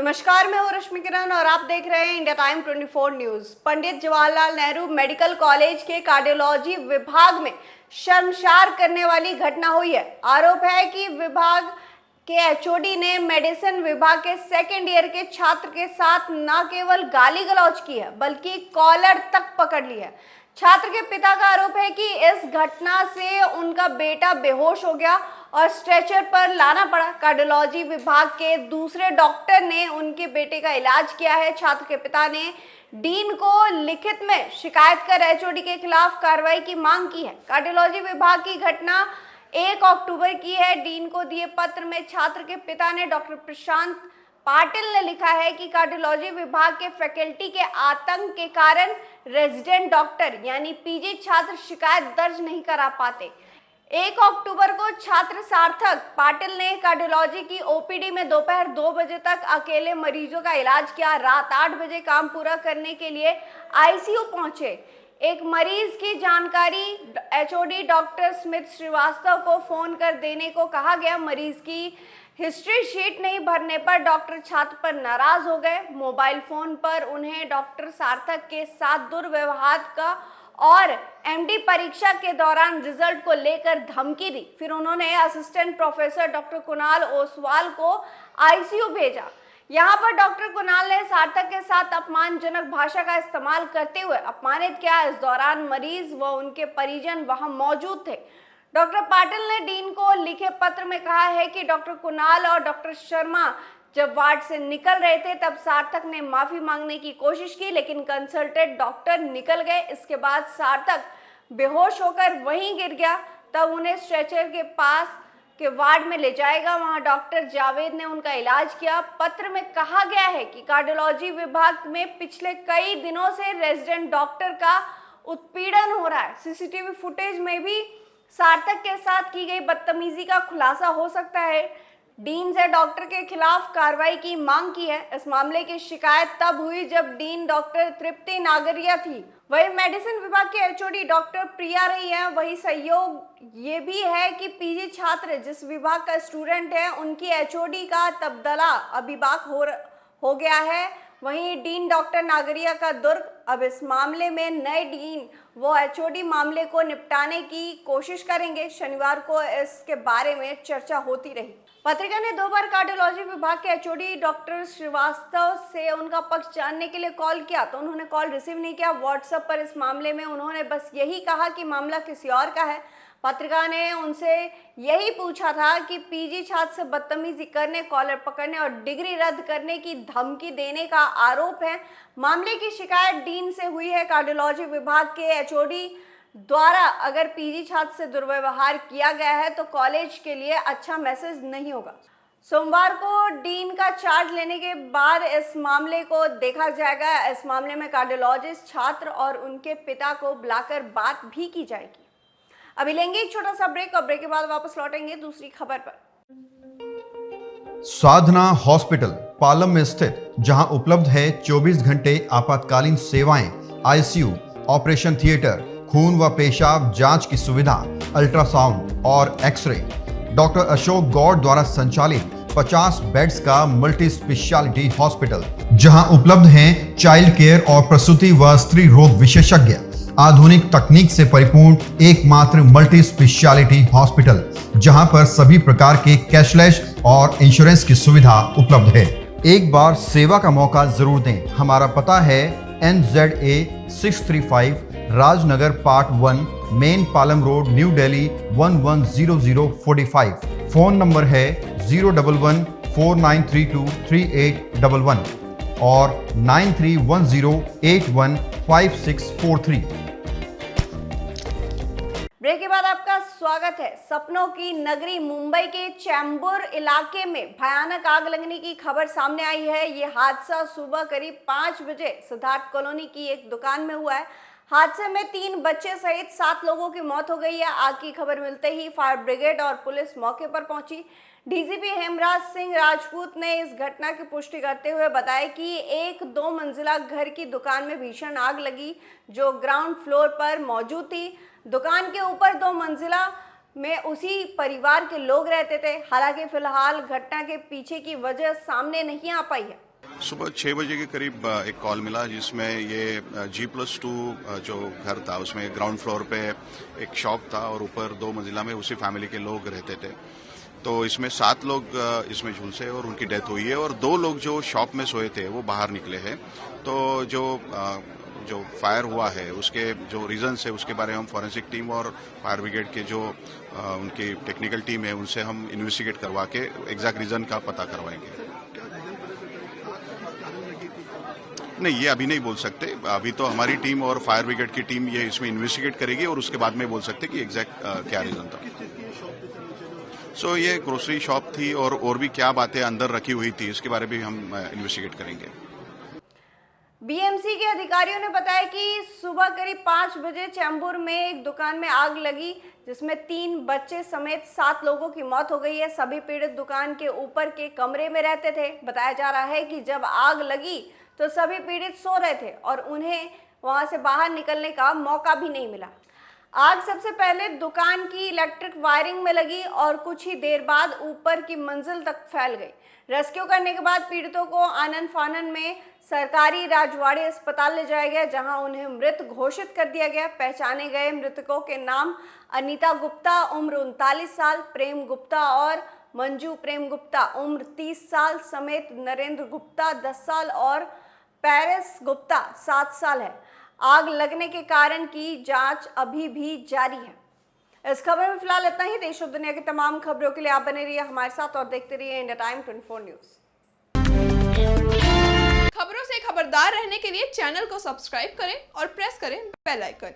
नमस्कार, मैं हूं रश्मि किरण और आप देख रहे हैं India time 24 news. Pandit Jawaharlal Nehru medical college के कार्डियोलॉजी विभाग में शर्मसार करने वाली घटना हुई है। आरोप है कि विभाग के एचओडी ने मेडिसिन विभाग के सेकेंड ईयर के छात्र के साथ न केवल गाली गलौज की है बल्कि कॉलर तक पकड़ ली है। छात्र के पिता का आरोप है कि इस घटना से उनका बेटा बेहोश हो गया और स्ट्रेचर पर लाना पड़ा। कार्डियोलॉजी विभाग के दूसरे डॉक्टर ने उनके बेटे का इलाज किया है। छात्र के पिता ने डीन को लिखित में शिकायत कर एचओडी के खिलाफ कार्रवाई की मांग की है। कार्डियोलॉजी विभाग की घटना 1 अक्टूबर की है। डीन को दिए पत्र में छात्र के पिता ने डॉक्टर प्रशांत पाटिल ने लिखा है कि कार्डियोलॉजी विभाग के फैकल्टी के आतंक के कारण रेजिडेंट डॉक्टर यानी पीजी छात्र शिकायत दर्ज नहीं करा पाते। 1 अक्टूबर को छात्र सार्थक पाटिल ने कार्डियोलॉजी की ओपीडी में दोपहर 2 बजे तक अकेले मरीजों का इलाज किया। रात 8 बजे काम पूरा करने के लिए आईसीयू पहुंचे। एक मरीज की जानकारी एचओडी डॉक्टर स्मिथ श्रीवास्तव को फोन कर देने को कहा गया। मरीज की हिस्ट्री शीट नहीं भरने पर डॉक्टर छात्र पर नाराज हो गए। मोबाइल फोन पर उन्हें डॉक्टर सार्थक के साथ दुर्व्यवहार का और एमडी परीक्षा के दौरान रिजल्ट को लेकर धमकी दी। फिर उन्होंने assistant professor doctor Kunal Oswal को आईसीयू भेजा। यहाँ पर डॉक्टर कुणाल ने सार्थक के साथ अपमानजनक भाषा का इस्तेमाल करते हुए अपमानित किया। इस दौरान मरीज व उनके परिजन वहां मौजूद थे। डॉक्टर पाटिल ने डीन को लिखे पत्र में कहा है कि डॉक्टर कुणाल और डॉक्टर शर्मा जब वार्ड से निकल रहे थे तब सार्थक ने माफी मांगने की कोशिश की, लेकिन कंसल्टेंट डॉक्टर निकल गए। इसके बाद सार्थक बेहोश होकर वहीं गिर गया। तब उन्हें स्ट्रेचर के पास के वार्ड में ले जाएगा। वहां डॉक्टर जावेद ने उनका इलाज किया। पत्र में कहा गया है कि कार्डियोलॉजी विभाग में पिछले कई दिनों से रेजिडेंट डॉक्टर का उत्पीड़न हो रहा है। सीसीटीवी फुटेज में भी सार्थक के साथ की गई बदतमीजी का खुलासा हो सकता है। डीन से डॉक्टर के खिलाफ कार्रवाई की मांग की है। इस मामले की शिकायत तब हुई जब डीन डॉक्टर तृप्ति नागरिया थी। वही मेडिसिन विभाग के एचओडी डॉक्टर प्रिया रही है। वही सहयोग ये भी है कि पीजी छात्र जिस विभाग का स्टूडेंट है उनकी एचओडी का तबादला अभिभाग हो गया है। वहीं डीन डॉक्टर नागरिया का दुर्ग। अब इस मामले में नए डीन वो एचओडी मामले को निपटाने की कोशिश करेंगे। शनिवार को इसके बारे में चर्चा होती रही। पत्रिका ने 2 बार कार्डियोलॉजी विभाग के एचओडी डॉक्टर श्रीवास्तव से उनका पक्ष जानने के लिए कॉल किया तो उन्होंने कॉल रिसीव नहीं किया। व्हाट्सएप पर इस मामले में उन्होंने बस यही कहा कि मामला किसी और का है। पत्रिका ने उनसे यही पूछा था कि पीजी छात्र से बदतमीजी करने, कॉलर पकड़ने और डिग्री रद्द करने की धमकी देने का आरोप है। मामले की शिकायत डीन से हुई है। कार्डियोलॉजी विभाग के एचओडी द्वारा अगर पीजी छात्र से दुर्व्यवहार किया गया है तो कॉलेज के लिए अच्छा मैसेज नहीं होगा। सोमवार को डीन का चार्ज लेने के बाद इस मामले को देखा जाएगा। इस मामले में कार्डियोलॉजिस्ट, छात्र और उनके पिता को बुलाकर बात भी की जाएगी। अभी लेंगे एक छोटा सा ब्रेक और ब्रेक के बाद वापस लौटेंगे दूसरी खबर पर। साधना हॉस्पिटल पालम में स्थित, जहां उपलब्ध है 24 घंटे आपातकालीन सेवाएं, आईसीयू, ऑपरेशन थिएटर, खून व पेशाब जांच की सुविधा, अल्ट्रासाउंड और एक्सरे। डॉक्टर अशोक गौड़ द्वारा संचालित 50 बेड्स का मल्टी स्पेशलिटी हॉस्पिटल, जहां उपलब्ध हैं चाइल्ड केयर और प्रसूति व स्त्री रोग विशेषज्ञ। आधुनिक तकनीक से परिपूर्ण एकमात्र मल्टी स्पेशलिटी हॉस्पिटल, जहां पर सभी प्रकार के कैशलेस और इंश्योरेंस की सुविधा उपलब्ध है। एक बार सेवा का मौका जरूर दें। हमारा पता है NZA 635 Rajnagar part 1, main Palam road, new Delhi 110045। Phone number है 01149323811 और 9310815643। ब्रेक के बाद आपका स्वागत है। सपनों की नगरी मुंबई के चैम्बूर इलाके में भयानक आग लगने की खबर सामने आई है। ये हादसा सुबह करीब 5 बजे सिद्धार्थ कॉलोनी की एक दुकान में हुआ है। हादसे में 3 बच्चे सहित 7 लोगों की मौत हो गई है। आग की खबर मिलते ही फायर ब्रिगेड और पुलिस मौके पर पहुंची। डीजीपी हेमराज सिंह राजपूत ने इस घटना की पुष्टि करते हुए बताया कि एक 2 मंजिला घर की दुकान में भीषण आग लगी जो ग्राउंड फ्लोर पर मौजूद थी। दुकान के ऊपर 2 मंजिला में उसी परिवार के लोग रहते थे। हालांकि फिलहाल घटना के पीछे की वजह सामने नहीं आ पाई है। सुबह 6 बजे के करीब एक कॉल मिला जिसमें ये G+2 जो घर था उसमें ग्राउंड फ्लोर पे एक शॉप था और ऊपर 2 मंजिला में उसी फैमिली के लोग रहते थे। तो इसमें 7 लोग इसमें झुलसे और उनकी डेथ हुई है और 2 लोग जो शॉप में सोए थे वो बाहर निकले हैं। तो जो फायर हुआ है उसके जो रीजंस है उसके बारे में हम फॉरेंसिक टीम और फायर ब्रिगेड के जो उनकी टेक्निकल टीम है उनसे हम इन्वेस्टिगेट करवा के एग्जैक्ट रीजन का पता करवाएंगे। नहीं, ये अभी नहीं बोल सकते। अभी तो हमारी टीम और फायर ब्रिगेड की टीम ये इसमें इन्वेस्टिगेट करेगी और उसके बाद में बोल सकते कि एग्जैक्ट क्या रीजन था। सो ये ग्रोसरी शॉप थी और भी क्या बातें अंदर रखी हुई थी इसके बारे में भी हम इन्वेस्टिगेट करेंगे। बीएमसी के अधिकारियों ने बताया कि सुबह करीब 5 बजे चैम्बूर में एक दुकान में आग लगी जिसमें 3 बच्चे समेत 7 लोगों की मौत हो गई है। सभी पीड़ित दुकान के ऊपर के कमरे में रहते थे। बताया जा रहा है कि जब आग लगी तो सभी पीड़ित सो रहे थे और उन्हें वहां से बाहर निकलने का मौका भी नहीं मिला। आग सबसे पहले दुकान की इलेक्ट्रिक वायरिंग में लगी और कुछ ही देर बाद ऊपर की मंजिल तक फैल गई। रेस्क्यू करने के बाद पीड़ितों को आनन फानन में सरकारी राजवाड़ी अस्पताल ले जाया गया जहां उन्हें मृत घोषित कर दिया गया। पहचाने गए मृतकों के नाम अनीता गुप्ता उम्र 39 साल, प्रेम गुप्ता और मंजू प्रेम गुप्ता उम्र 30 साल समेत नरेंद्र गुप्ता 10 साल और पेरिस गुप्ता 7 साल है। आग लगने के कारण की जांच अभी भी जारी है। इस खबर में फिलहाल इतना ही। देश और दुनिया की तमाम खबरों के लिए आप बने रहिए हमारे साथ और देखते रहिए इंडिया टाइम 24 न्यूज। खबरों से खबरदार रहने के लिए चैनल को सब्सक्राइब करें और प्रेस करें बेल आइकन।